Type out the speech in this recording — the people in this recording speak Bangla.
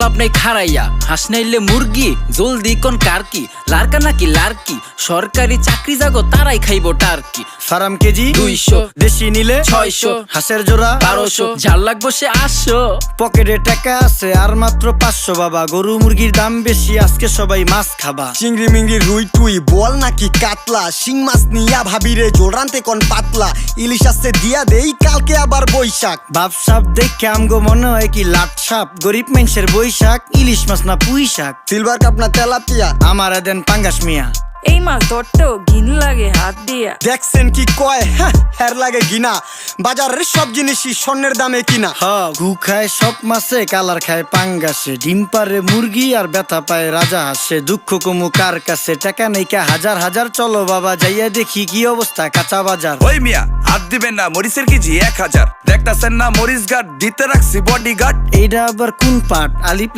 লাভ নেই খারাইয়া, হাঁস নাইলে মুরগি, জলদি কোন কার কি, লারকা নাকি লারকি, সরকারি চাকরি জাগো তারাই খাইবো টার্কি। ফার্ম কেজি 200, দেশি নিলে 600, হাঁসের জোড়া 1200, ঝাল লাগবো সে 800। পকেটে টাকা আছে আর মাত্র 500 বাবা, গরু মুরগির দাম বেশি আজকে সবাই মাছ খাবা। চিংড়ি মিংড়ি রুই টুই বল নাকি কাতলা, শিং মাছ নিয়া ভাবিরে জোল রানতে কোন পাতলা, ইলিশ আসছে দিয়া দেই কালকে আবার বৈশাখ। বাপ সাপ দেখে আমগো মনে হয় কি লাট সাপ, গরিব মানুষের বৈশাখ, ইলিশ মাছ না পুঁই শাক। সিলভার কাপ না তেলাপিয়া, আমার দেন পাঙ্গাস মিয়া। এই মাছ ধরতেও ঘিন লাগে হাত দিয়া। দেখছেন কি কয় হ্যার লাগে গিনা, বাজারের সব জিনিসই স্বর্ণের দামে কিনা। ঘু খায় সব মাছে, কালার খায় পাঙ্গাসে, ডিম পারে মুরগি আর ব্যথা পায় রাজা হাসে। দুঃখ কমু কার কাছে, টাকা নেই কা হাজার হাজার, চলো বাবা যাইয়া দেখি কি অবস্থা কাঁচা বাজার। ওই মিয়া হাত দিবেন না, মরিচের কেজি 1000, দেখতাছেন না মরিচ গার্ড দিতে রাখছি বডি গার্ড। এইটা আবার কোন পাট? আলিপ